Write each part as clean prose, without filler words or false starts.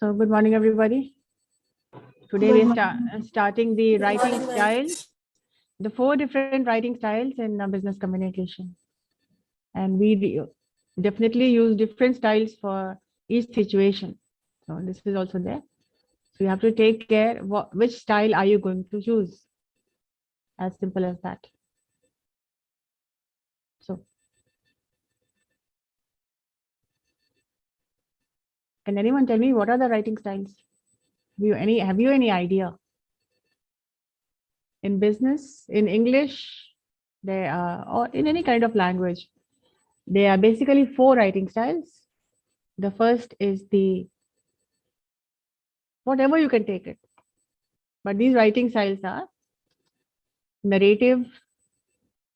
So good morning, everybody. Today we are starting the writing styles, the 4 different writing styles in business communication. And we definitely use different styles for each situation. So this is also there. So you have to take care which style are you going to choose. As simple as that. So can anyone tell me what are the writing styles? Have you any idea? In business, in English, there are, or in any kind of language, there are basically 4 writing styles. The first is the, whatever you can take it. But these writing styles are narrative,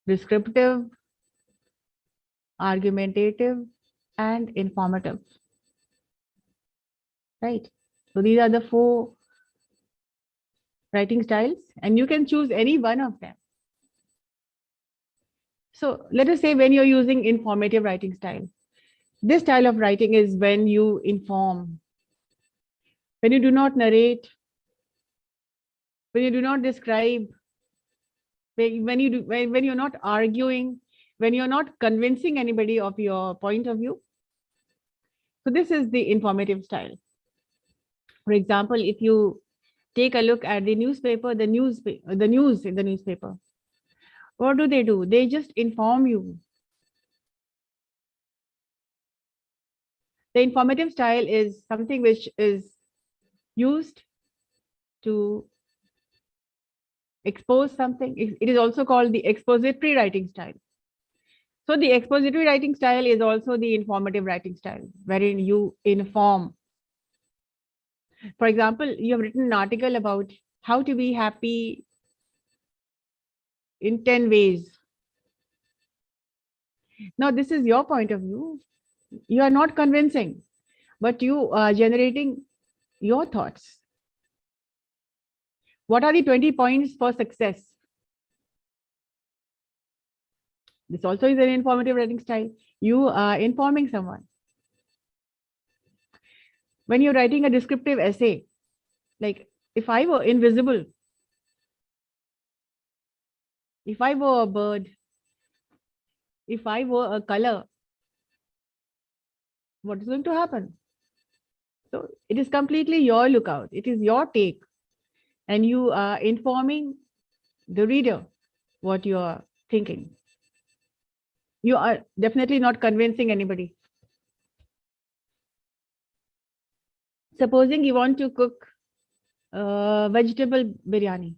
descriptive, argumentative, and informative. Right? So these are the 4 writing styles, and you can choose any one of them. So let us say when you're using informative writing style, this style of writing is when you inform, when you do not narrate, when you do not describe, when you're not arguing, when you're not convincing anybody of your point of view. So this is the informative style. For example, if you take a look at the newspaper, the news in the newspaper, what do? They just inform you. The informative style is something which is used to expose something. It is also called the expository writing style. So the expository writing style is also the informative writing style, wherein you inform. For example, you have written an article about how to be happy in 10 ways. Now, this is your point of view. You are not convincing, but you are generating your thoughts. What are the 20 points for success? This also is an informative writing style. You are informing someone. When you're writing a descriptive essay, like if I were invisible, if I were a bird, if I were a color, what is going to happen? So it is completely your lookout. It is your take. And you are informing the reader what you are thinking. You are definitely not convincing anybody. Supposing you want to cook vegetable biryani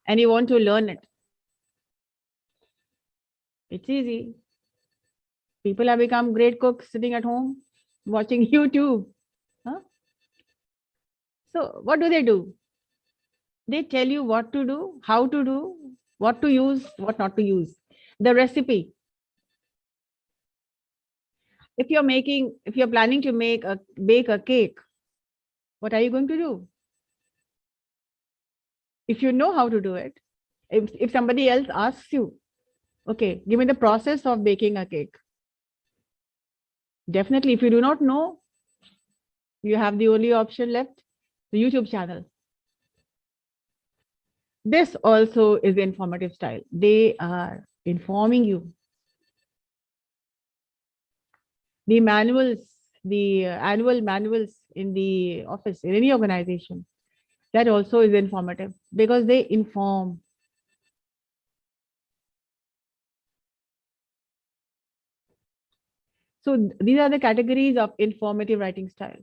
and you want to learn it. It's easy. People have become great cooks sitting at home watching YouTube. Huh? So what do? They tell you what to do, how to do, what to use, what not to use. The recipe. If you're planning to bake a cake, what are you going to do? If you know how to do it, if somebody else asks you, okay, give me the process of baking a cake. Definitely, if you do not know, you have the only option left, the YouTube channel. This also is the informative style. They are informing you. The manuals, the annual manuals in the office, in any organization, that also is informative because they inform. So these are the categories of informative writing style.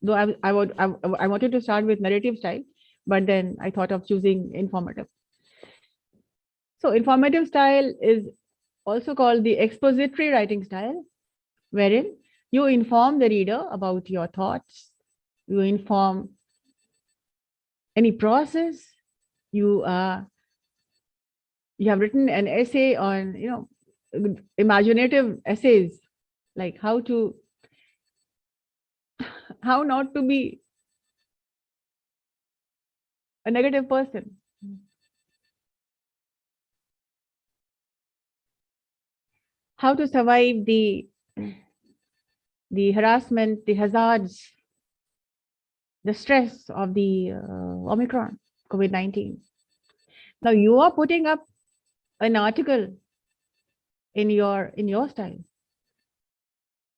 Though I wanted to start with narrative style, but then I thought of choosing informative. So informative style is also called the expository writing style, wherein you inform the reader about your thoughts, you inform any process, you have written an essay on, imaginative essays, like how not to be a negative person. How to survive the harassment, the hazards the stress of the Omicron, COVID-19. Now you are putting up an article in your style,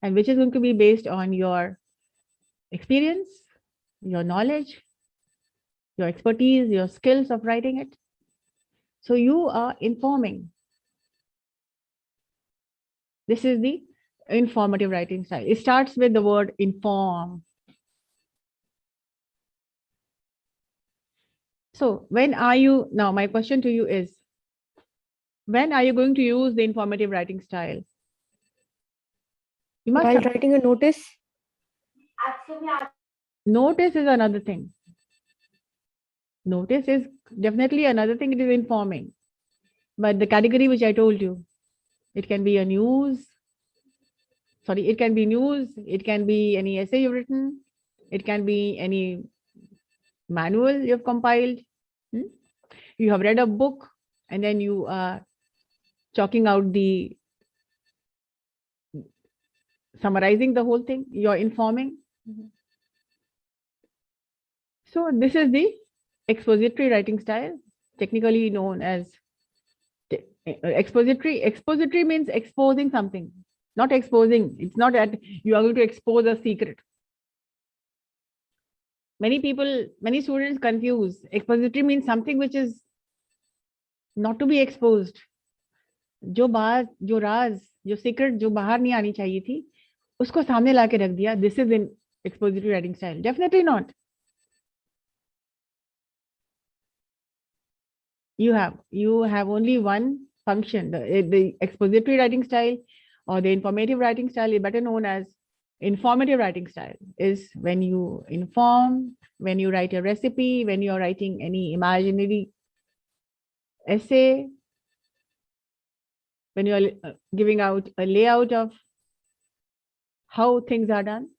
and which is going to be based on your experience, your knowledge, your expertise, your skills of writing it. So you are informing. This is the informative writing style. It starts with the word inform. So when are you, now my question to you is, when are you going to use the informative writing style? You must While writing a notice. Notice is another thing. Notice is definitely another thing. It is informing. But the category which I told you, it can be a news. Sorry, it can be news. It can be any essay you've written. It can be any manual you've compiled. You have read a book and then you are chalking out summarizing the whole thing. You're informing. So this is the expository writing style, technically known as expository. Expository means exposing something, not exposing. It's not that you are going to expose a secret. Many students confuse. Expository means something which is not to be exposed. जो राज, जो secret जो बाहर नहीं आनी चाहिए थी, उसको सामने लाके रख दिया. This is in expository writing style. Definitely not. You have only one function. The expository writing style or the informative writing style is better known as informative writing style, is when you inform, when you write a recipe, when you're writing any imaginary essay, when you're giving out a layout of how things are done,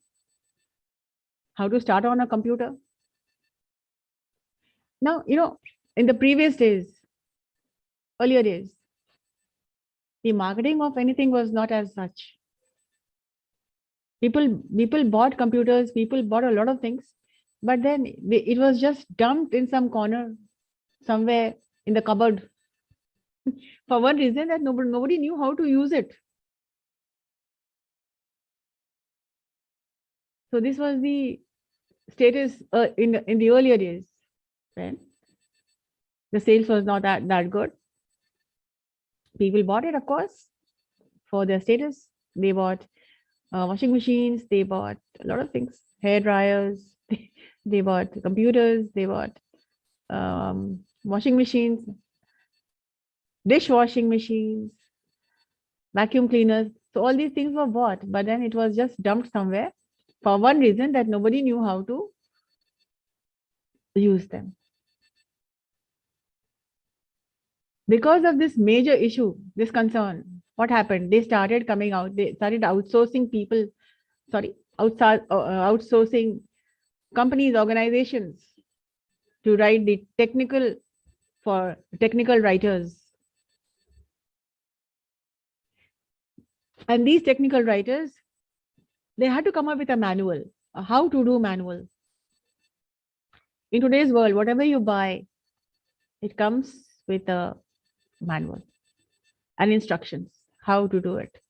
how to start on a computer. Now, in the previous days, earlier days, the marketing of anything was not as such. People bought computers, people bought a lot of things, but then it was just dumped in some corner, somewhere in the cupboard, for one reason, that nobody knew how to use it. So this was the status in the earlier days, when the sales was not that good. People bought it, of course, for their status. They bought washing machines, they bought a lot of things, hair dryers, they bought computers, they bought washing machines, dishwashing machines, vacuum cleaners. So all these things were bought, but then it was just dumped somewhere for one reason, that nobody knew how to use them. Because of this major issue, this concern, what happened? They started coming out, they started outsourcing people, outsourcing companies, organizations to write the technical writers. And these technical writers, they had to come up with a manual, a how to do manual. In today's world, whatever you buy, it comes with a manual and instructions, how to do it.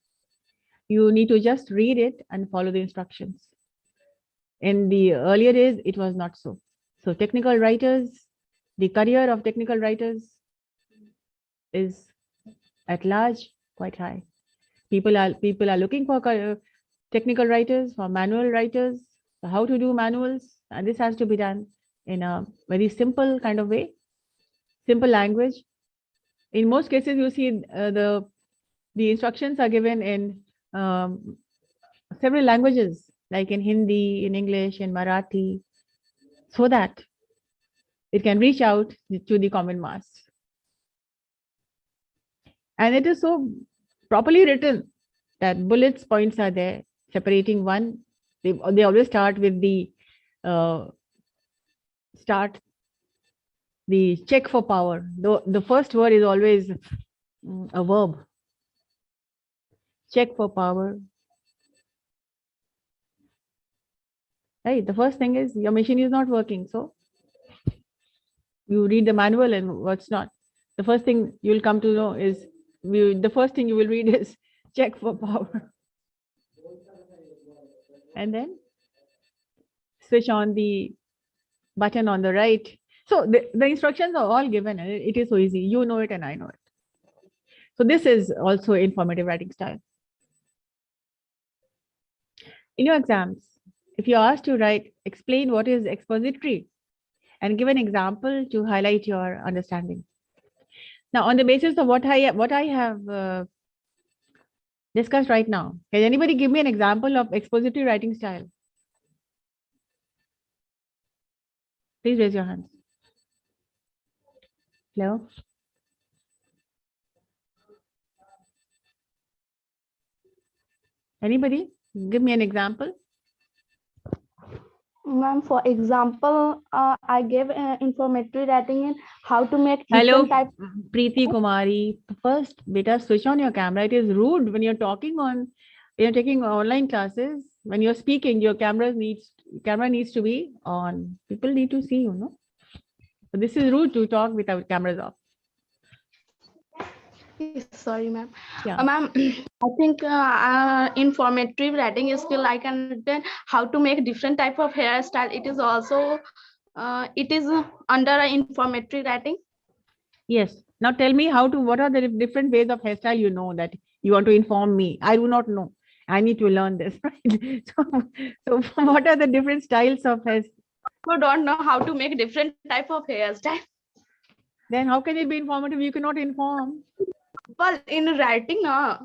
You need to just read it and follow the instructions. In the earlier days, it was not so. So technical writers, the career of technical writers is at large quite high. People are looking for technical writers, for manual writers, how to do manuals, and this has to be done in a very simple kind of way, simple language. In most cases, you see the instructions are given in several languages, like in Hindi, in English, in Marathi, so that it can reach out to the common mass. And it is so properly written that bullets points are there separating one. They always start with the check for power. The first word is always a verb. Check for power. right? The first thing is your machine is not working. So you read the manual and what's not. The first thing you will come to know is, the first thing you will read is check for power. And then switch on the button on the right. So the instructions are all given and it is so easy. You know it and I know it. So this is also informative writing style. In your exams, if you're asked to write, explain what is expository and give an example to highlight your understanding. Now, on the basis of what I have discussed right now, can anybody give me an example of expository writing style? Please raise your hands. Hello? Anybody? Give me an example. Ma'am, for example, I gave informative writing in how to make Hello, different types. Preeti Kumari. First, beta, switch on your camera. It is rude when you're taking online classes. When you're speaking, your camera needs to be on. People need to see you, no? So this is rude to talk without cameras off. Sorry, ma'am. Yeah. Ma'am, I think informative writing skill I can learn how to make different type of hairstyle. It is also it is under informative writing. Yes. Now tell me what are the different ways of hairstyle you know that you want to inform me? I do not know. I need to learn this, right? So what are the different styles of hair? You don't know how to make different type of hairstyle. Then how can it be informative? You cannot inform. Well, in writing, na.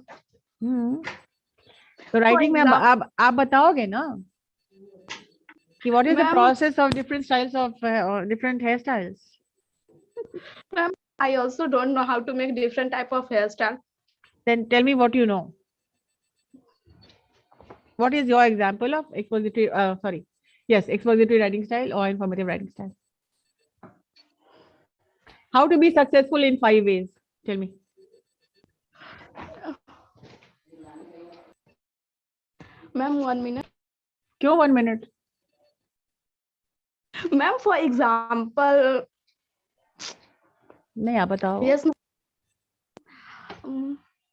So writing में आप बताओगे ना कि what is the process of different styles of different hairstyles? Ma'am, I also don't know how to make different type of hairstyle. Then tell me what you know. What is your example of expository? Expository writing style or informative writing style? How to be successful in 5 ways? Tell me. Ma'am, 1 minute. क्यों 1 minute? Ma'am, for example. नहीं आप बताओ. Yes.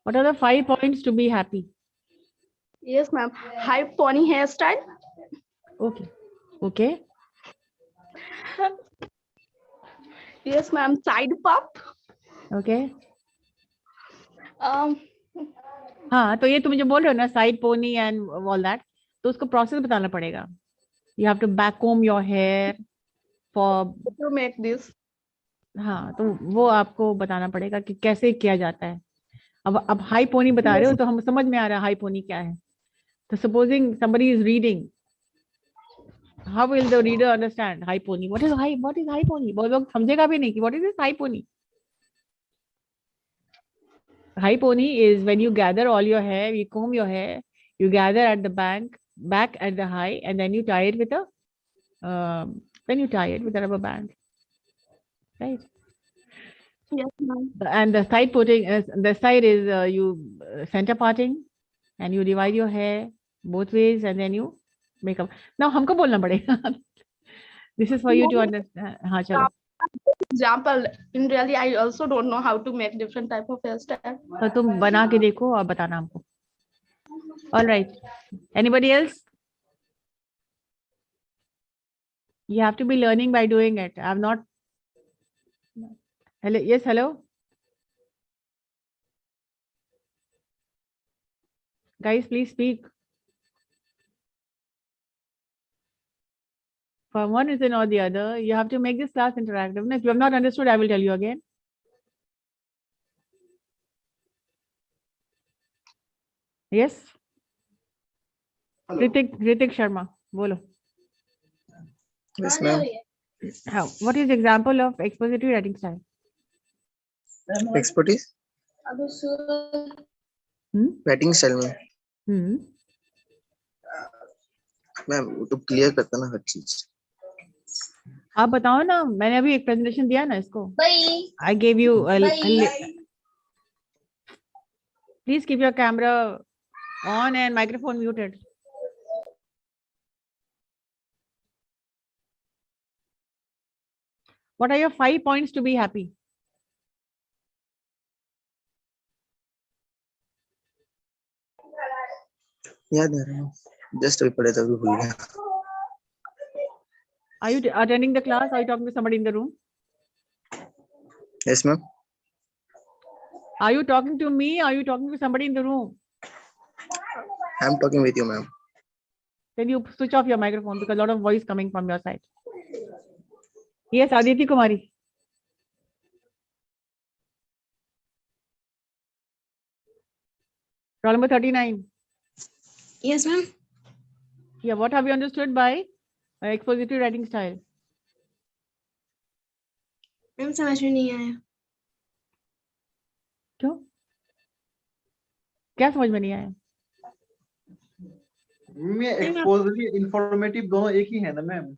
What are the 5 points to be happy? Yes, ma'am. High pony hairstyle. Okay. Yes, ma'am. Side pop. Okay. हाँ तो ये तुम जो बोल रहे हो ना side pony and all that तो उसको प्रोसेस बताना पड़ेगा. You have to back comb your hair for to make this. हाँ तो वो आपको बताना पड़ेगा कि कैसे किया जाता है. अब हाई पोनी बता रहे हो तो हम समझ में आ रहा है हाई पोनी क्या है. तो supposing somebody is reading, how will the reader understand high pony? What is high pony? बहुत लोग समझेगा भी नहीं कि what is this high pony. High pony is when you gather all your hair, you comb your hair, you gather at the back at the high, and then you tie it with a rubber band, right? Yes, ma'am. And the side putting is you center parting, and you divide your hair both ways, and then you make up. Now हमको बोलना पड़ेगा. This is for you to understand. हाँ चलो. Example, in really I also don't know how to make different type of hairstyle. तो तुम बना के देखो और बताना हमको. All right. Anybody else? You have to be learning by doing it. I'm not. Hello. Yes. Hello. Guys, please speak. For one reason or the other, you have to make this class interactive. If you have not understood, I will tell you again. Yes? Ritik Sharma, bolo. Yes, ma'am. What is the example of expository writing style? Expertise? Writing style, ma'am. Ma'am वो तो clear करता ना हर चीज. आप बताओ ना मैंने अभी एक प्रेजेंटेशन दिया ना इसको. I gave you please keep your camera on and microphone muted. What are your 5 points to be happy? याद है रहा जस्ट अभी पढ़े थे अभी भूल गया. Are you attending the class? Are you talking to somebody in the room? Yes, ma'am. Are you talking to me? Are you talking to somebody in the room? I'm talking with you, ma'am. Then you switch off your microphone because a lot of voice coming from your side. Yes, Aditi Kumari. Roll number 39. Yes, ma'am. Yeah, what have you understood by expository writing style? Ma'am समझ में नहीं आया. क्यों? क्या समझ में नहीं आया? में एक्सपोजिटरी इंफॉर्मेटिव दोनों एक ही है ना मैम?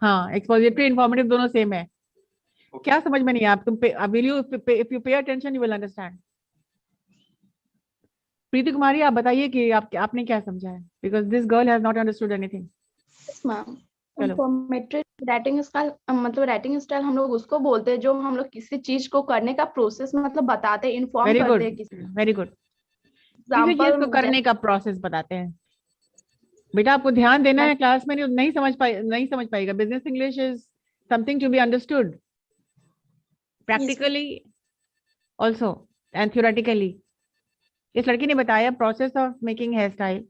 हाँ, एक्सपोजिटरी इंफॉर्मेटिव दोनों सेम है. क्या समझ में नहीं आया? आप तुम will you if you pay attention you will understand. प्रीति कुमारी आप बताइए कि आपने क्या समझा है? Because this girl has not understood anything. Yes, ma'am. Informative writing style मतलब राइटिंग स्टाइल हम लोग उसको बोलते हैं जो हम लोग किसी चीज को करने का प्रोसेस मतलब बताते हैं, इन्फॉर्म करते हैं किसी. Very good. किसी चीज को करने का प्रोसेस बताते हैं. बेटा आपको ध्यान देना है क्लास में, नहीं समझ पाएगा. Business English is something to be understood practically also and theoretically. इस लड़की ने बताया process of making hair style,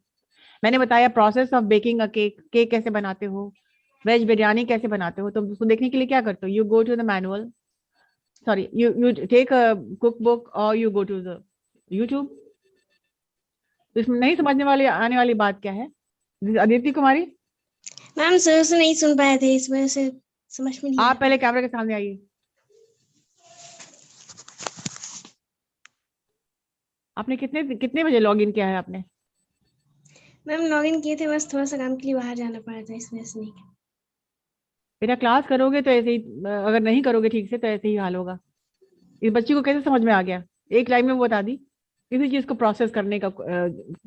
मैंने बताया process of baking a cake कैसे बनाते हो, वेज बिरयानी कैसे बनाते हो. तो उसको देखने के लिए क्या करते हो? You go to the manual, sorry you take a cook book और you go to the YouTube. इसमें नहीं समझने वाली आने वाली बात क्या है? अदिति कुमारी मैम सर से नहीं सुन पाए थे इस वजह से समझ में नहीं आया. आप पहले कैमरे के सामने आइए. आपने कितने बजे लॉग इन किया है आपने? मैम लॉगिन किए थे, बस थोड़ा सा काम के लिए बाहर जाना पड़ा था इस वजह से नहीं. बेटा क्लास करोगे तो ऐसे ही, अगर नहीं करोगे ठीक से तो ऐसे ही हाल होगा. इस बच्ची को कैसे समझ में आ गया? एक लाइन में वो बता दी. किसी चीज को प्रोसेस करने का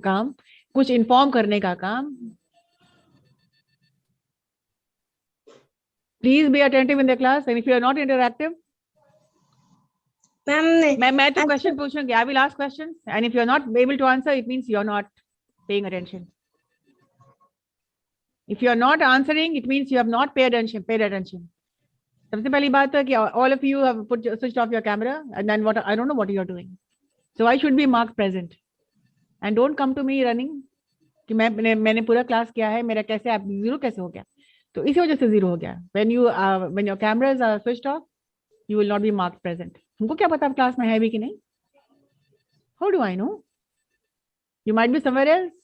काम, कुछ इन्फॉर्म करने का काम. Please be attentive in the class and if you are not interactive, ma'am मैं तो क्वेश्चन पूछूंगी. I will ask questions and if you are not able to answer it means you are not paying attention. If you are not answering, it means you have not paid attention. सबसे पहली बात है कि all of you have switched off your camera and then I don't know what you are doing. So I should be marked present. And don't come to me running कि मैंने पूरा class किया है, मेरा कैसे आप जीरो कैसे हो गया? तो इसी वजह से जीरो हो गया. When your cameras are switched off, you will not be marked present. हमको क्या पता आप क्लास में है भी कि नहीं? How do I know? You might be somewhere else.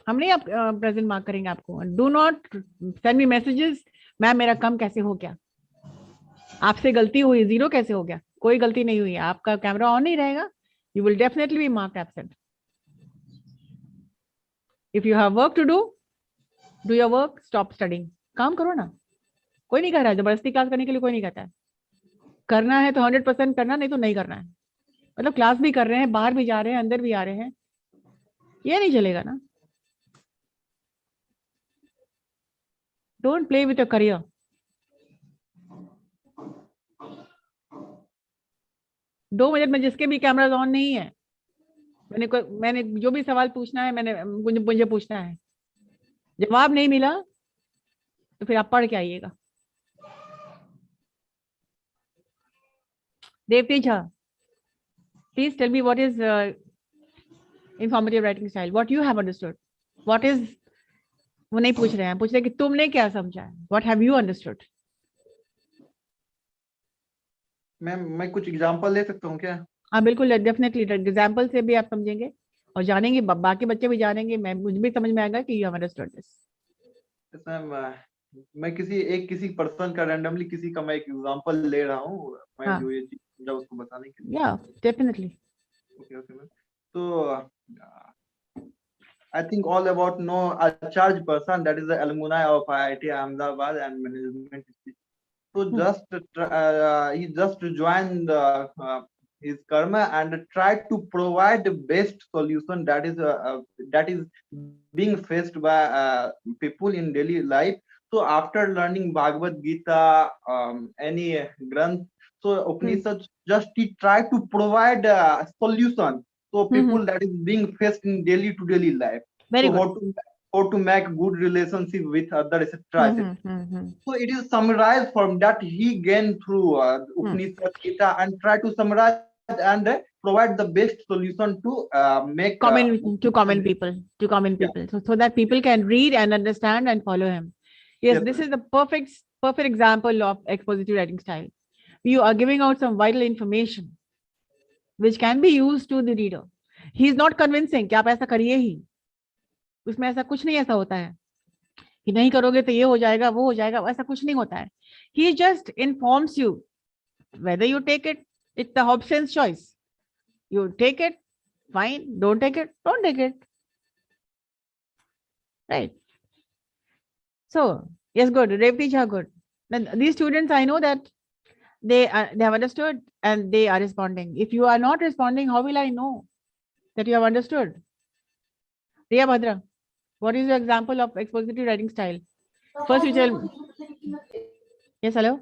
हम नहीं आप प्रेजेंट मार्क करेंगे आपको. Do not send me messages, ma'am मेरा कम कैसे हो गया, आपसे गलती हुई, जीरो कैसे हो गया. कोई गलती नहीं हुई है, आपका कैमरा ऑन नहीं रहेगा. You will definitely be marked absent. If you have work to do your work, stop studying. काम करो ना. कोई नहीं कह रहा है, जबरदस्ती क्लास करने के लिए कोई नहीं कहता है. करना है तो 100% करना, नहीं तो नहीं करना है. मतलब क्लास भी कर रहे हैं, बाहर भी जा रहे हैं, अंदर भी आ रहे हैं, ये नहीं चलेगा ना. Don't play with your career. दो मिनट में जिसके भी कैमराज ऑन नहीं है, मैंने जो भी सवाल पूछना है मुझे पूछना है. जवाब नहीं मिला तो फिर आप पढ़ के आइएगा. Devati Jha, please tell me what is informative writing style. What you have understood. What is, वो नहीं पूछ रहे हैं, पूछ रहे हैं कि तुमने क्या समझा है. What have you understood? Ma'am मैं कुछ एग्जांपल ले सकता हूँ क्या? हाँ बिल्कुल, डेफिनेटली. एग्जाम्पल से भी आप समझेंगे और जानेंगे, बाकी बच्चे भी जानेंगे. मुझे भी समझ में आएगा कि you have understood this. Ma'am मैं किसी पर्सन का रैंडमली किसी का मैं एक एग्जांपल ले रहा हूँ, मैं हाँ. जो ये चीज समझा उसको बताने के लिए. या डेफिनेटली. Okay ma'am. तो I think all about know a charged person that is the alumni of IIT Ahmedabad and management. So he just joined his karma and try to provide the best solution that is being faced by people in daily life. So after learning Bhagavad Gita, any Granth, so Upanishads just try to provide a solution. So people that is being faced in daily to daily life. Very So good. how to make good relationship with others, etc. So it is summarized from that he gained through Upanishad Gita and try to summarize and provide the best solution to make Common people, so that people can read and understand and follow him. Yes, Yes, this is the perfect example of expository writing style. You are giving out some vital information which can be used to the reader. He is not convincing कि आप ऐसा करिए ही, उसमें ऐसा कुछ नहीं ऐसा होता है कि नहीं करोगे तो ये हो जाएगा वो हो जाएगा, ऐसा कुछ नहीं होता है. He just informs you whether you take it. It's the Hobson's choice. You take it, fine. Don't take it, don't take it. Right. So yes, good. Revati Jha, good. Then these students, I know that they have understood and they are responding. If you are not responding, how will I know that you have understood? Riya Bhadra, what is your example of expository writing style? First, you tell. Yes, hello.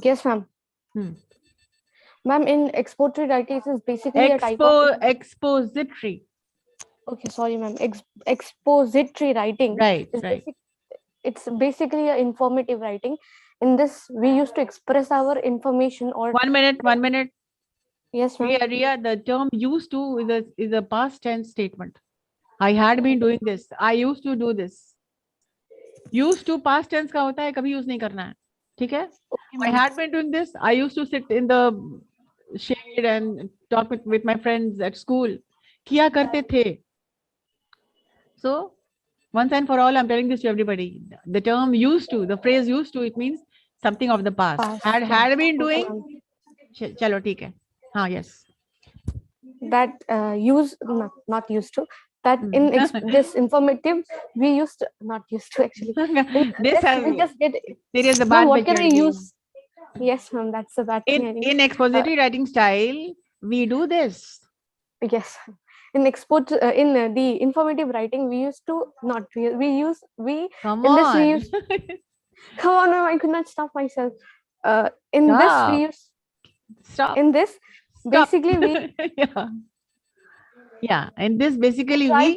Yes, ma'am. Ma'am, in expository writing is basically a type of Expository. Okay, sorry, ma'am. Expository writing. Right, is right. It's basically a informative writing. In this, we used to express our information or. 1 minute, 1 minute. Yes, ma'am. Riya, the term used to is a past tense statement. I had been doing this. I used to do this. Used to past tense का होता है, कभी use नहीं करना है. ठीक है? I had been doing this. I used to sit in the shade and talk with my friends at school. किया करते थे. So once and for all, I'm telling this to everybody. The term used to, the phrase used to, it means something of the past. Had been doing. Chalo, ठीक है. हाँ, yes. That not used to. That in this informative, we used to, not used to actually. This has, we just get. There is a Ma'am, bad what can I picture. use? Yes, ma'am. That's a bad thing. In expository writing style, we do this. Yes. In the informative writing, we used to not we use we. Come in on. This we use, come on, ma'am, I could not stop myself. In Stop. this we use. Stop. In this, Stop. basically we. Yeah. In this, basically we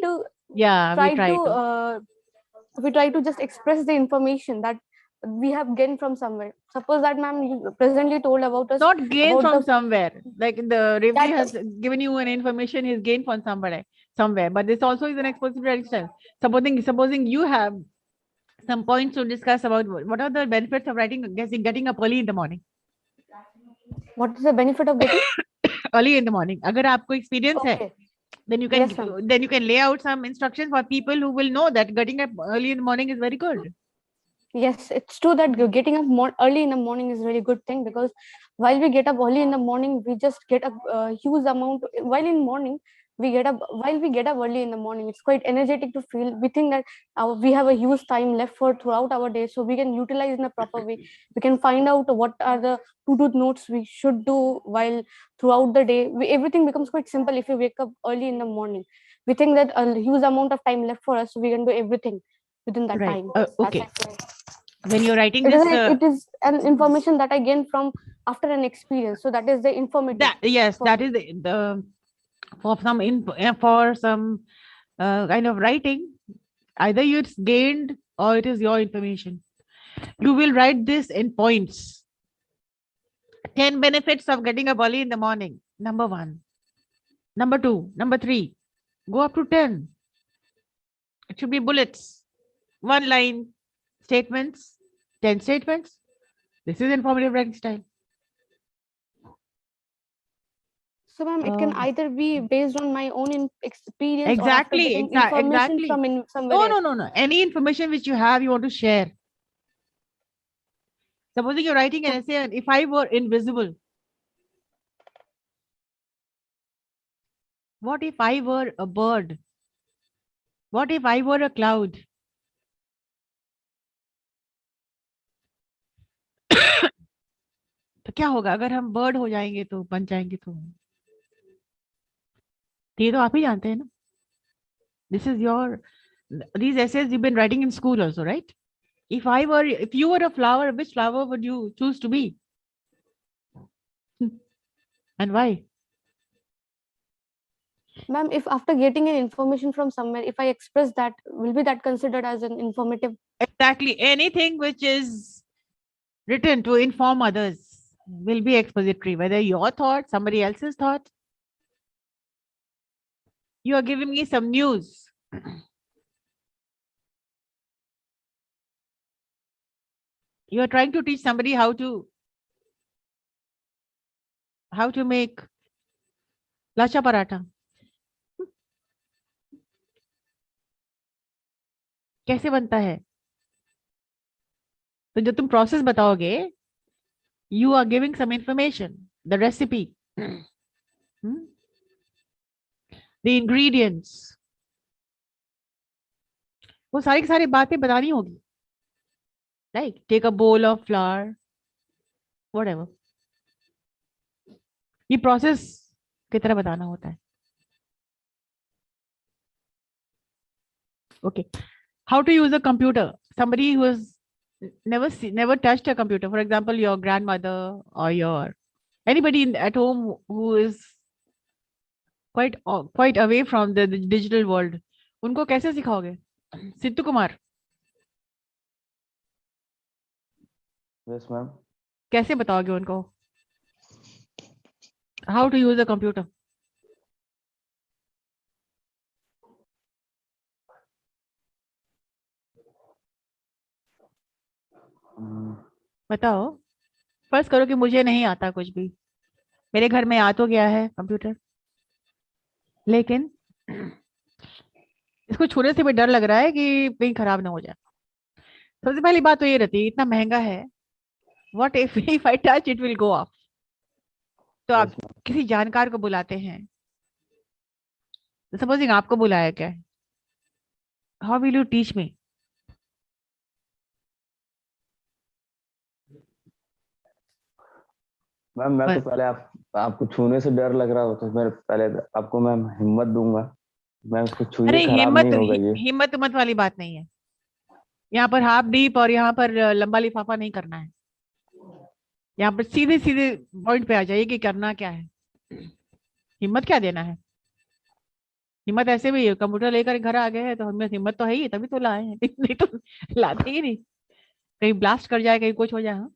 try to just express the information that we have gained from somewhere. Suppose that, ma'am, you presently told about us. Not gain from somewhere. Like the Revati has given you an information is gained from somewhere. But this also is an expository writing style. Supposing you have some points to discuss about what are the benefits of getting up early in the morning. What is the benefit of getting early in the morning? अगर आपको experience है, then you can lay out some instructions for people who will know that getting up early in the morning is very good. Yes, it's true that getting up early in the morning is a really good thing, because while we get up early in the morning, we just get a huge amount. While we get up early in the morning, it's quite energetic to feel. We think that we have a huge time left throughout our day, so we can utilize in a proper way. We can find out what are the to-do notes we should do while throughout the day. Everything becomes quite simple if we wake up early in the morning. We think that a huge amount of time left for us, so we can do everything within that time. Okay. When you're writing this, it is an information that I gained from after an experience. So that is the informative. That is the for some kind of writing. Either it's gained or it is your information. You will write this in points. 10 benefits of getting up early in the morning. Number 1. Number 2. Number 3. Go up to 10. It should be bullets. 1 line statements. 10 statements. This is informative writing style. So, ma'am, it can either be based on my own experience. Exactly. Or information from somewhere. No. Any information which you have, you want to share. Supposing you're writing an essay, and if I were invisible, what if I were a bird? What if I were a cloud? तो क्या होगा अगर हम bird हो जाएंगे, तो बन जाएंगे तो ये तो आप ही जानते हैं ना. This is your, these essays you've been writing in school also, right? If you were a flower, which flower would you choose to be? And why? Ma'am, if after getting an information from somewhere, if I express that, will be that considered as an informative? Exactly. Anything which is written to inform others will be expository, whether your thought, somebody else's thought. You are giving me some news. You are trying to teach somebody how to make lacha paratha. कैसे बनता है? तो जब तुम process बताओगे, you are giving some information, the recipe, the ingredients, वो सारी की सारी बातें बतानी होगी. Like take a bowl of flour, whatever. ये प्रोसेस की तरह बताना होता है. Okay. How to use a computer? Somebody who has never touched a computer, for example, your grandmother or your anybody at home who is quite away from the digital world, उनको कैसे सिखाओगे? Sidhu Kumar, Yes, ma'am. कैसे बताओगे उनको how to use a computer? बताओ. First करो कि मुझे नहीं आता कुछ भी, मेरे घर में आ तो गया है कंप्यूटर, लेकिन इसको छूने से भी डर लग रहा है कि कहीं खराब ना हो जाए. सबसे पहली बात तो ये रहती है, इतना महंगा है, what if I touch it will go of. तो आप किसी जानकार को बुलाते हैं, सपोजिंग आपको बुलाया क्या है, how will you teach me? Ma'am मैं तो पहले आपको छूने से डर लग रहा हो तो मैं पहले आपको मैम हिम्मत दूंगा. मैं उसको छूइए, अरे खराब नहीं होगा ये. हिम्मत उम्मत वाली बात नहीं है. यहाँ पर हाफ डीप और यहाँ पर लंबा लिफाफा नहीं करना है. यहाँ पर सीधे सीधे पॉइंट पे आ जाइए कि करना क्या है. हिम्मत क्या देना है? हिम्मत ऐसे भी कंप्यूटर लेकर घर आ गए हैं तो हमें हिम्मत तो है ही, तभी तो लाए हैं. नहीं तो लाते ही नहीं. कहीं ब्लास्ट कर जाए, कहीं कुछ हो जाए. हाँ,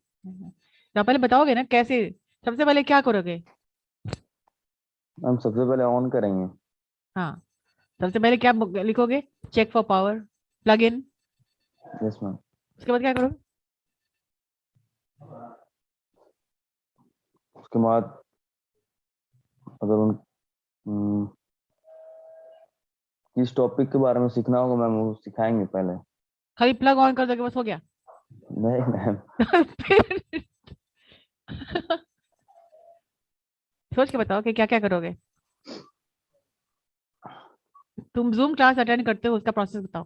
तो आप पहले बताओगे ना कैसे. सबसे पहले क्या करोगे? हम सबसे पहले ऑन करेंगे. हाँ, सबसे पहले क्या लिखोगे? Check for power, plug in. Yes ma'am. उसके बाद क्या करोगे? उसके बाद अगर उन किस टॉपिक के बारे में सीखना होगा मैम वो सिखाएंगे पहले. खाली प्लग ऑन कर दोगे बस हो गया? नहीं मैम. सोच के बताओ कि क्या क्या करोगे. तुम जूम क्लास अटेंड करते हो, उसका प्रोसेस बताओ.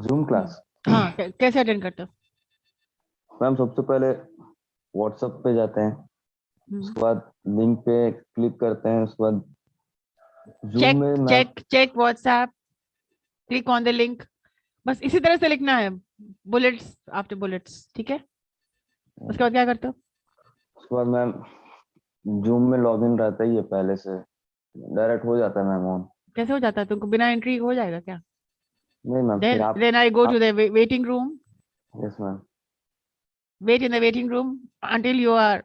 Zoom class? हाँ, कैसे अटेंड करते हो? मैम सबसे पहले व्हाट्सएप पे जाते हैं, उसके बाद लिंक पे क्लिक करते हैं, उसके बाद जूम में check WhatsApp, click on the link. बस इसी तरह से लिखना है, बुलेट्स आफ्टर बुलेट्स. ठीक है, उसके बाद क्या करते हो? उसके बाद मैम जूम में लॉगिन रहता ही है पहले से, डायरेक्ट हो जाता है मैम ऑन. कैसे हो जाता है? तुमको बिना एंट्री हो जाएगा क्या? नहीं मैम. फिर आप then I go to the waiting room. Yes ma'am. Wait in the waiting room until you are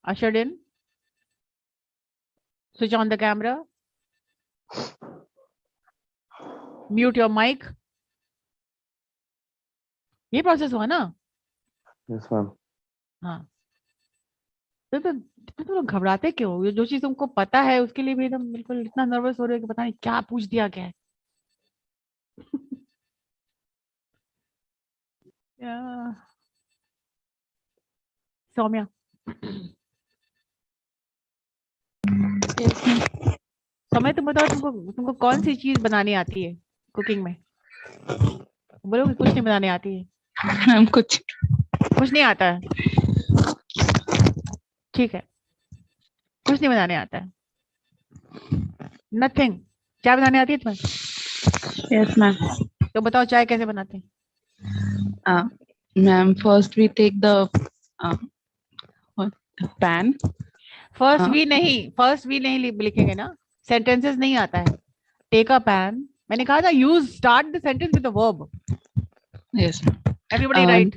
ushered in. Switch on the camera. Mute your mic. ये प्रोसेस हुआ ना? Yes ma'am. हाँ, तो लोग घबराते क्यों? ये जो चीज तुमको पता है उसके लिए भी एकदम बिल्कुल इतना नर्वस हो रहे हो कि पता नहीं क्या पूछ दिया क्या है. सौम्या, समय तुम बताओ, तुमको कौन सी चीज बनानी आती है कुकिंग में? बोलोगे कुछ नहीं बनाने आती है. मैम कुछ नहीं आता है. ठीक है, कुछ नहीं बनाने आता है, नथिंग। चाय बनाने आती है तुम्हें? Yes, ma'am. तो बताओ चाय कैसे बनाते हैं? Ma'am, first we take the uh, what, pan. First हाँ। वी नहीं लिखेंगे ना, सेंटेंसेस नहीं आता है। टेक अ पैन, मैंने कहा था use start the sentence with the verb. Yes, ma'am. Everybody right.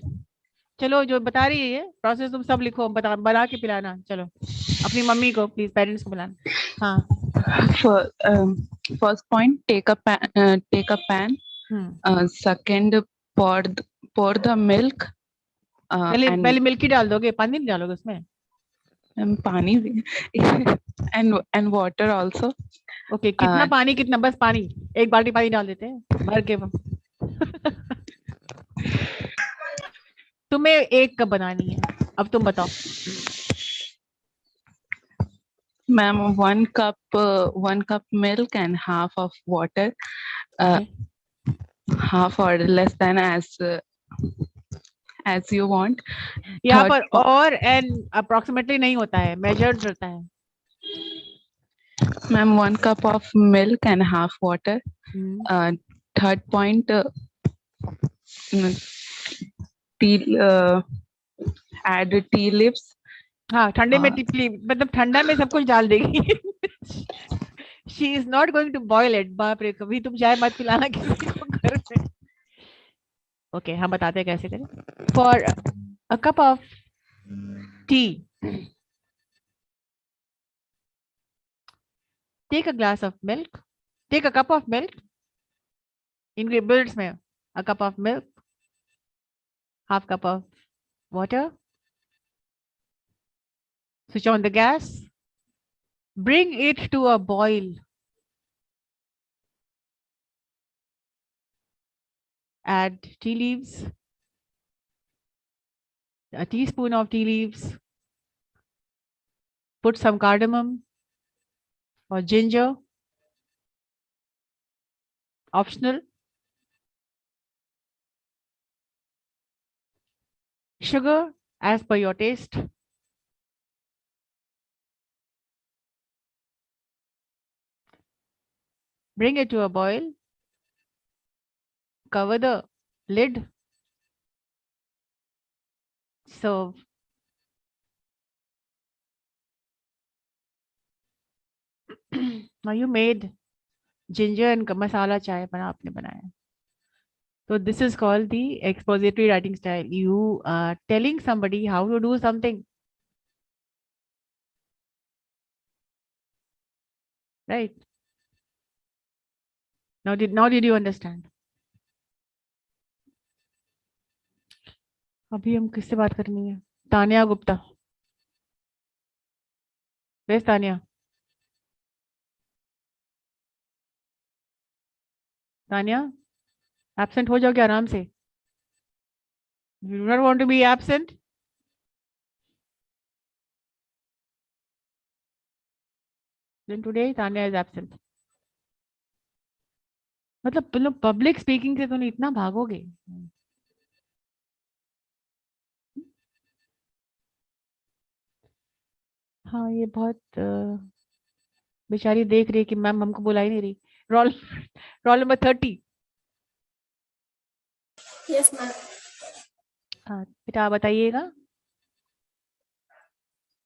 चलो जो बता रही है ये प्रोसेस तुम सब लिखो, बना के पिलाना। चलो अपनी मम्मी को प्लीज, पेरेंट्स को बुलाना। हाँ। First point, take a pan. Second, pour the milk. पहले मिल्क ही डाल दोगे, पानी नहीं डालोगे उसमें? And pani and water also. Okay, कितना पानी? कितना? बस पानी, एक बाल्टी पानी डाल देते हैं भर के। तुम्हें एक कप बनानी है, अब तुम बताओ। Ma'am, 1 cup milk and half of water. Half or less than as you want. यहाँ पर और एंड अप्रोक्सीमेटली नहीं होता है, मेजर्ड रहता है। Ma'am, 1 cup of milk and half water. Third point, add tea leaves. हाँ, ठंडे में टिपली, मतलब ठंडा में सब कुछ डाल देगी। She is not going to boil it. बाप रे, कभी तुम चाय मत पिलाना किसी को घर में। ओके, हम बताते हैं कैसे करें। For a cup of tea, take a glass of milk, take a cup of milk, ingredients में a cup of milk, half cup of water, switch on the gas, bring it to a boil, add tea leaves, a teaspoon of tea leaves, put some cardamom or ginger, optional, sugar as per your taste, bring it to a boil, cover the lid, serve. Now you made ginger and masala chai आपने बनाया. So this is called the expository writing style. You are telling somebody how to do something, right? Now did you understand? अभी हम किससे बात करनी है? Tania Gupta. Where's Tania? Tania, absent हो जाओगे आराम से. You do not want to be absent? Then today Tanya is absent. मतलब पब्लिक स्पीकिंग से तो नहीं इतना भागोगे. हाँ, ये बहुत बेचारी देख रही है कि मैम हमको बुला ही नहीं रही. Roll number 30. Yes, ma'am. हाँ बेटा बताइएगा.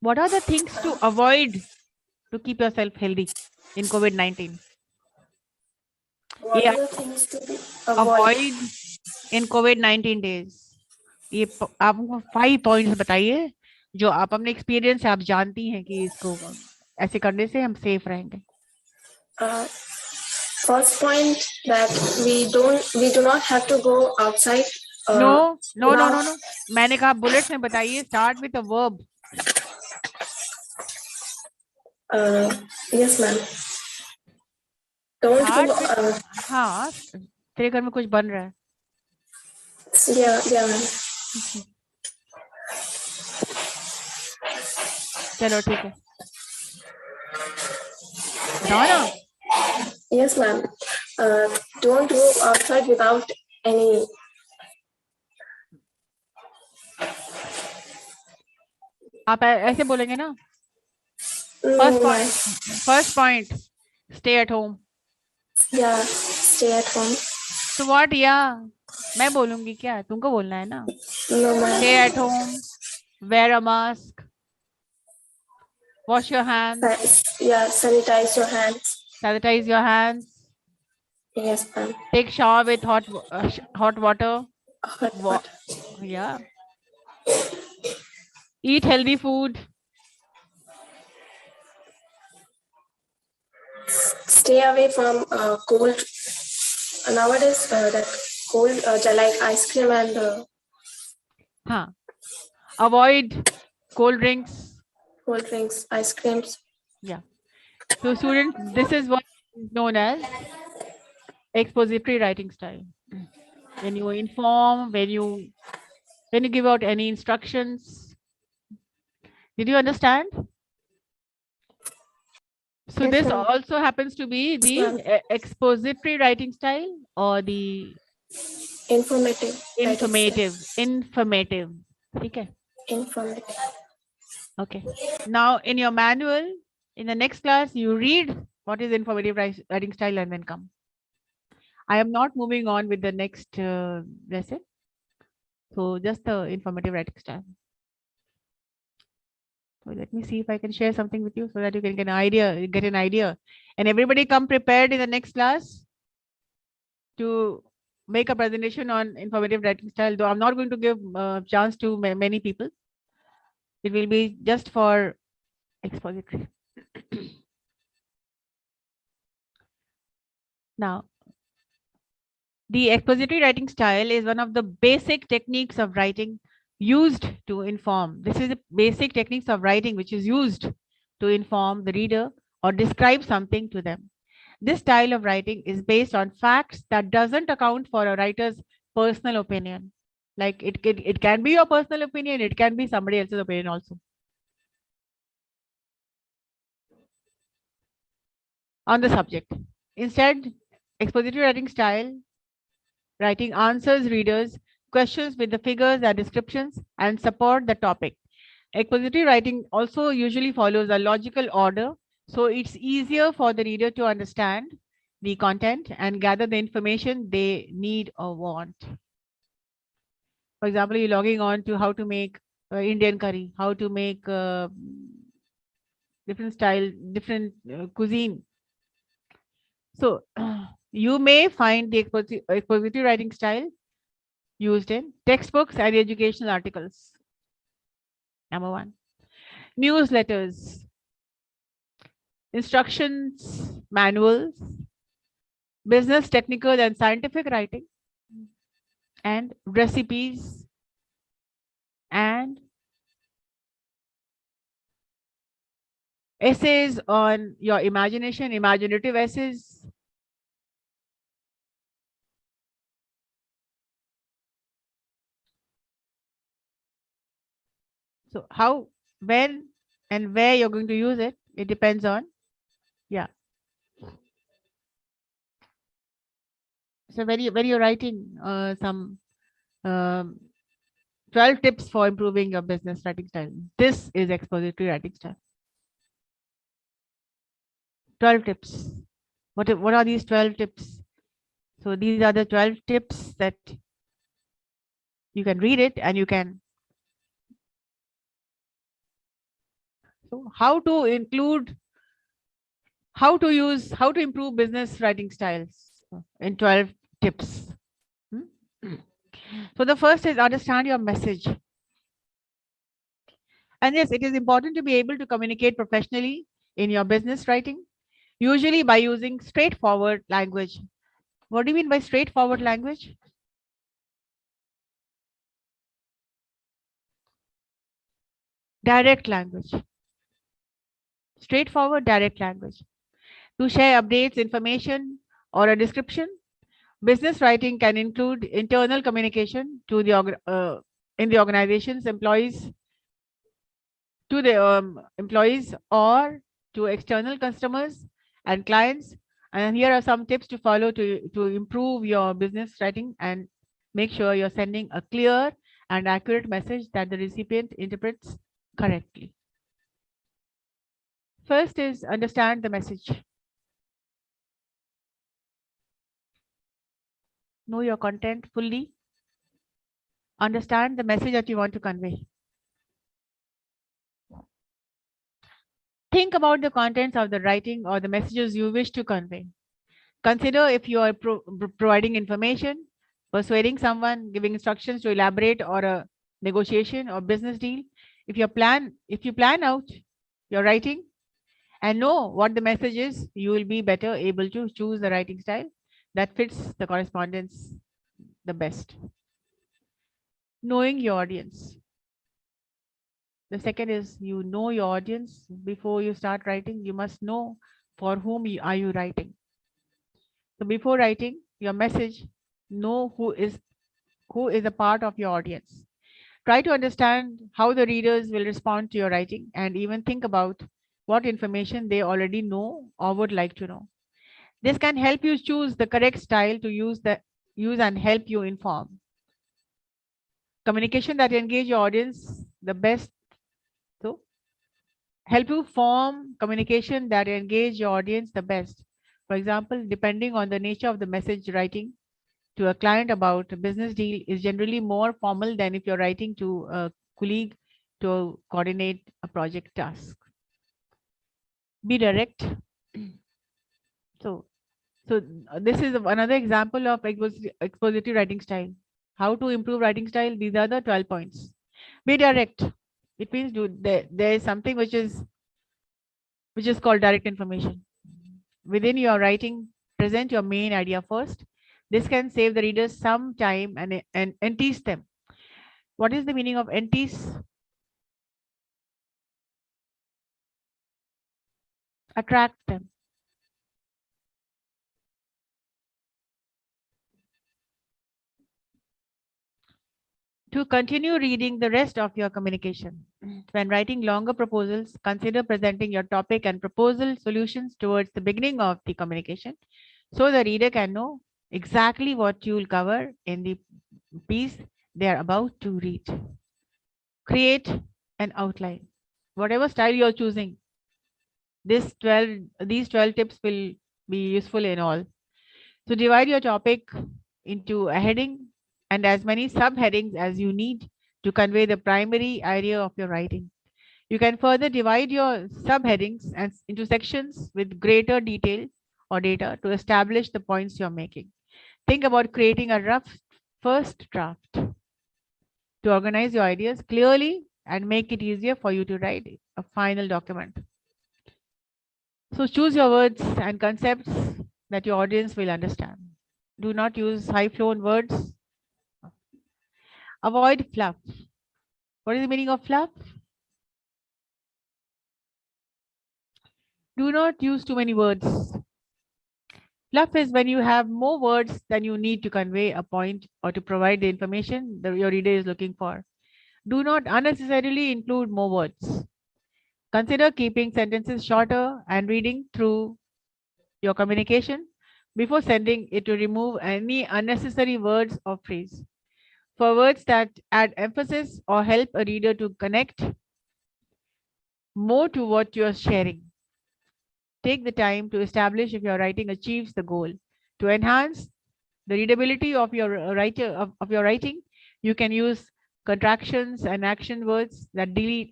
What are the things to avoid to keep yourself healthy in COVID-19? What are the things to be avoid in COVID-19 days? ये आपको 5 पॉइंट्स बताइए जो आप अपने एक्सपीरियंस से आप जानती हैं कि इसको ऐसे करने से हम सेफ रहेंगे. First point that we do not have to go outside. No. मैंने कहा बुलेट्स में बताइए. Start with a verb. Yes, ma'am. Don't go. हाँ, तेरे घर में कुछ बन रहा है. Yeah, ma'am. चलो ठीक है. बताओ ना. Yes, ma'am. Don't go outside without आप ऐसे बोलेंगे ना. No, First point, stay at home. yeah, stay at home. So what? Yeah, मैं बोलूंगी क्या? तुमको बोलना है ना. No, ma'am. Stay at home, wear a mask, wash your hands, Yeah, sanitize your hands. sanitize your hands, Yes, ma'am. take shower with hot water. Hot Wa- water. yeah. Eat healthy food. Stay away from cold. Nowadays, that cold, like ice cream and Avoid cold drinks. cold drinks, ice creams. Yeah. So students, this is what is known as expository writing style. When you inform, when you give out any instructions. Did you understand? So Yes, this ma'am. also happens to be the expository writing style or the Informative. informative. Okay. Informative. Okay. Now in your manual, in the next class, you read what is informative writing style and then come. I am not moving on with the next lesson. So just the informative writing style. So let me see if I can share something with you so that you can get an idea. And everybody come prepared in the next class to make a presentation on informative writing style. Though I'm not going to give a chance to many people. It will be just for expository. Now, the expository writing style is one of the basic techniques of writing used to inform. This is the basic techniques of writing which is used to inform the reader or describe something to them. This style of writing is based on facts that doesn't account for a writer's personal opinion. Like it can be your personal opinion, it can be somebody else's opinion also. On the subject. Instead, expository writing style writing answers readers questions with the figures and descriptions and support the topic. Expository writing also usually follows a logical order, so it's easier for the reader to understand the content and gather the information they need or want. For example, you're logging on to how to make Indian curry, how to make different style, different cuisine. So you may find the expository writing style used in textbooks and educational articles. Number one, newsletters, instructions, manuals, business, technical, and scientific writing, and recipes, and essays on your imagination, imaginative essays. So how, when, and where you're going to use it, it depends on, yeah. So when you're writing some 12 tips for improving your business writing style, this is expository writing style. 12 tips. What are these 12 tips? So these are the 12 tips that you can read it and you can. So how to include, how to improve business writing styles in 12 tips. So the first is understand your message. And yes, it is important to be able to communicate professionally in your business writing, usually by using straightforward language. What do you mean by straightforward language? Direct language. Straightforward, direct language. To share updates, information, or a description, business writing can include internal communication to the in the organization's employees, to the employees, or to external customers and clients. And here are some tips to follow to improve your business writing and make sure you're sending a clear and accurate message that the recipient interprets correctly. First is understand the message. Know your content fully. Understand the message that you want to convey. Think about the contents of the writing or the messages you wish to convey. Consider if you are providing information, persuading someone, giving instructions to elaborate or a negotiation or business deal. If you plan out your writing and know what the message is, you will be better able to choose the writing style that fits the correspondence the best. Knowing your audience. The second is you know your audience before you start writing. You must know for whom are you writing. So before writing your message, know who is a part of your audience. Try to understand how the readers will respond to your writing and even think about what information they already know or would like to know. This can help you choose the correct style to use and help you inform. Communication that engage your audience the best. So help you form communication that engage your audience the best. For example, depending on the nature of the message writing to a client about a business deal is generally more formal than if you're writing to a colleague to coordinate a project task. Be direct. So, this is another example of expository writing style. How to improve writing style? These are the 12 points. Be direct. It means there is something which is called direct information. Within your writing, present your main idea first. This can save the readers some time and entice them. What is the meaning of entice? Attract them. To continue reading the rest of your communication. When writing longer proposals, consider presenting your topic and proposal solutions towards the beginning of the communication so the reader can know exactly what you will cover in the piece they are about to read. Create an outline. Whatever style you're choosing, these 12 tips will be useful in all. So divide your topic into a heading and as many subheadings as you need to convey the primary idea of your writing. You can further divide your subheadings into sections with greater detail or data to establish the points you're making. Think about creating a rough first draft to organize your ideas clearly and make it easier for you to write a final document. So choose your words and concepts that your audience will understand. Do not use high-flown words. Avoid fluff. What is the meaning of fluff? Do not use too many words. Fluff is when you have more words than you need to convey a point or to provide the information that your reader is looking for. Do not unnecessarily include more words. Consider keeping sentences shorter and reading through your communication before sending it to remove any unnecessary words or phrase. For words that add emphasis or help a reader to connect more to what you are sharing. Take the time to establish if your writing achieves the goal. To enhance the readability of your writing, you can use contractions and action words that delete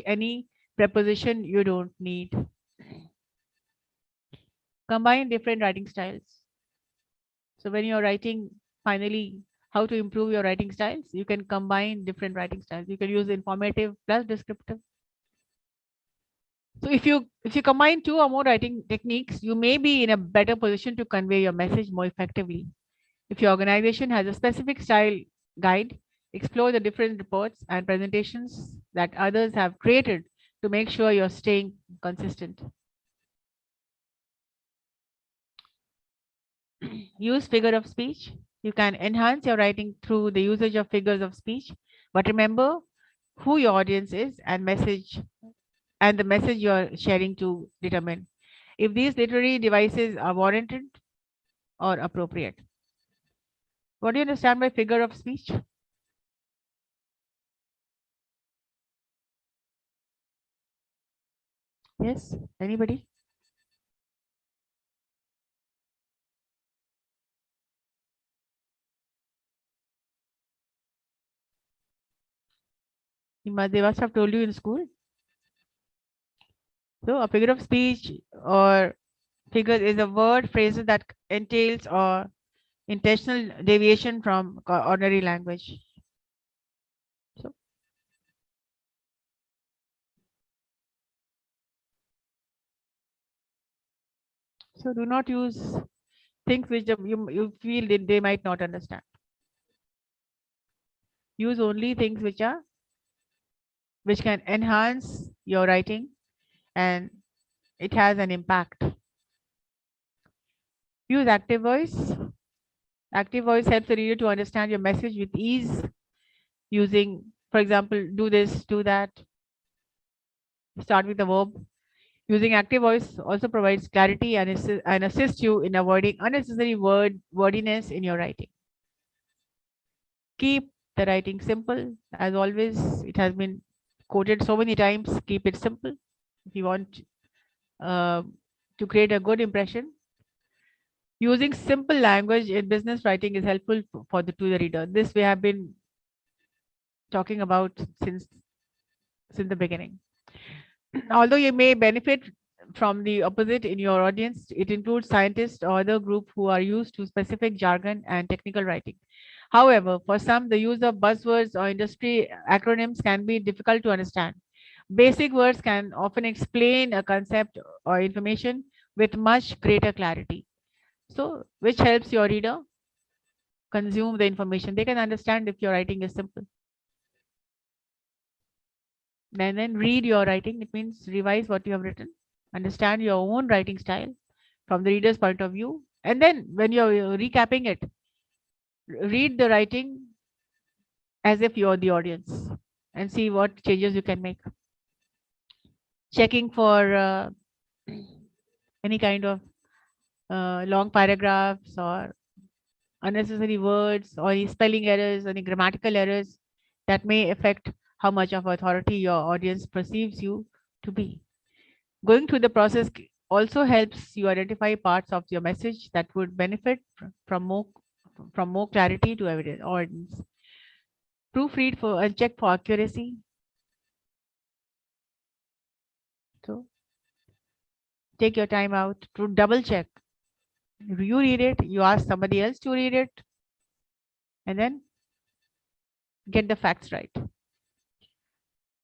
any preposition you don't need. Combine different writing styles. So when you're writing finally how to improve your writing styles, you can combine different writing styles. You can use informative plus descriptive. So if you combine two or more writing techniques, you may be in a better position to convey your message more effectively. If your organization has a specific style guide, explore the different reports and presentations that others have created to make sure you're staying consistent. Use figure of speech. You can enhance your writing through the usage of figures of speech, but remember who your audience is and the message you're sharing to determine if these literary devices are warranted or appropriate. What do you understand by figure of speech? Yes, anybody? They must have told you in school. So a figure of speech or figure is a word, phrase that entails or intentional deviation from ordinary language. So do not use things which you feel that they might not understand. Use only things which can enhance your writing and it has an impact. Use active voice. Active voice helps the reader to understand your message with ease using, for example, do this, do that. Start with the verb. Using active voice also provides clarity and assists you in avoiding unnecessary wordiness in your writing. Keep the writing simple. As always, it has been quoted so many times. Keep it simple. If you want to create a good impression, using simple language in business writing is helpful to the reader. This we have been talking about since the beginning. Although you may benefit from the opposite in your audience, it includes scientists or other group who are used to specific jargon and technical writing. However, for some, the use of buzzwords or industry acronyms can be difficult to understand. Basic words can often explain a concept or information with much greater clarity. So, which helps your reader consume the information. They can understand if your writing is simple. And then read your writing. It means revise what you have written. Understand your own writing style from the reader's point of view. And then when you're recapping it, read the writing as if you're the audience and see what changes you can make. Checking for any kind of long paragraphs or unnecessary words or any spelling errors, any grammatical errors that may affect how much of authority your audience perceives you to be. Going through the process also helps you identify parts of your message that would benefit from more clarity to audience. Proofread for and check for accuracy. So take your time out to double check. You read it, you ask somebody else to read it, and then get the facts right.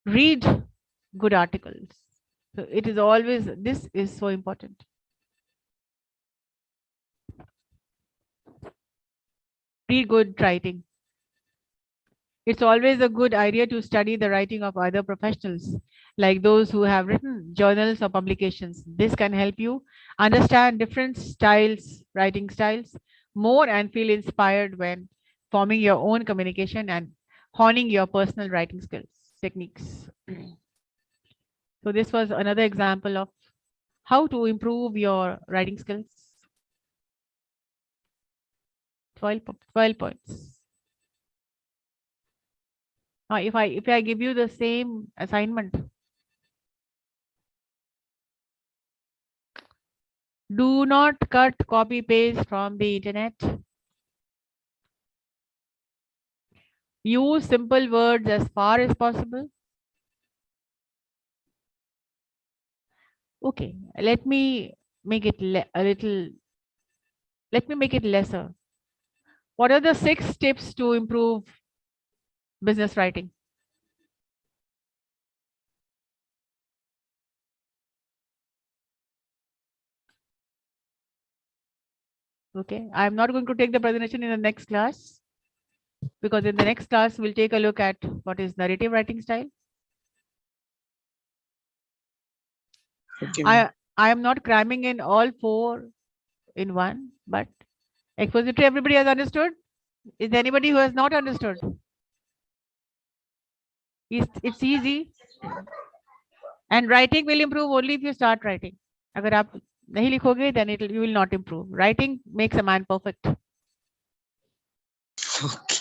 Read good articles. So it is always, this is so important. Read good writing. It's always a good idea to study the writing of other professionals, like those who have written journals or publications. This can help you understand different styles, writing styles, more and feel inspired when forming your own communication and honing your personal writing skills, techniques. So this was another example of how to improve your writing skills. 12 points. Now, if I give you the same assignment, do not cut, copy, paste from the internet. Use simple words as far as possible. Okay, let me make it lesser. What are the 6 tips to improve business writing? Okay, I'm not going to take the presentation in the next class, because in the next class we'll take a look at what is narrative writing style. Okay, I am not cramming in all 4 in one, but expository everybody has understood. Is there anybody who has not understood? It's easy, and writing will improve only if you start writing. अगर आप नहीं लिखोगे, then you will not improve. Writing makes a man perfect. Okay.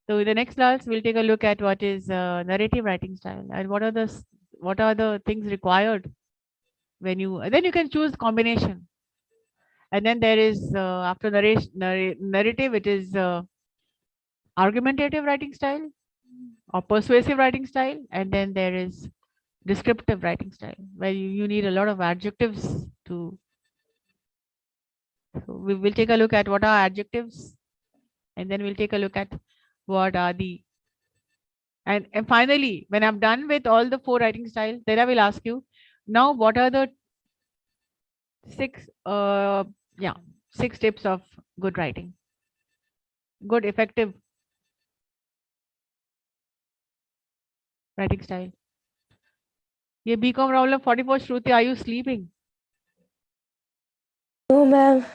So in the next class, we'll take a look at what is narrative writing style and what are the what are the things required when you, then you can choose combination. And then there is after narrative, it is argumentative writing style or persuasive writing style, and then there is descriptive writing style where you need a lot of adjectives to. So we will take a look at what are adjectives, and then we'll take a look at what are the, and finally when I'm done with all the 4 writing styles, then I will ask you now what are the 6 6 tips of good writing, good effective writing style. ये BCom problem 44 Shruti, are you sleeping? No, ma'am.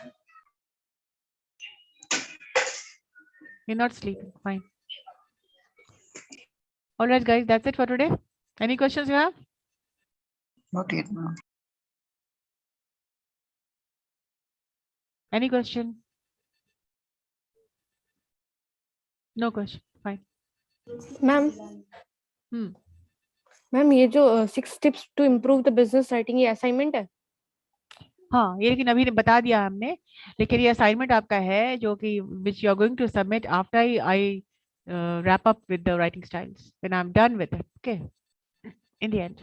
You're not sleeping. Fine. All right, guys, that's it for today. Any questions you have? Not yet, ma'am. Any question? No question. Fine. Ma'am Hmm. Ma'am ये जो 6 tips to improve the business writing ये assignment है? हाँ, ये लेकिन अभी बता दिया हमने, लेकिन ये असाइनमेंट आपका है जो कि which you are going to submit after I wrap up with the writing styles when I'm done with it. Okay, in the end.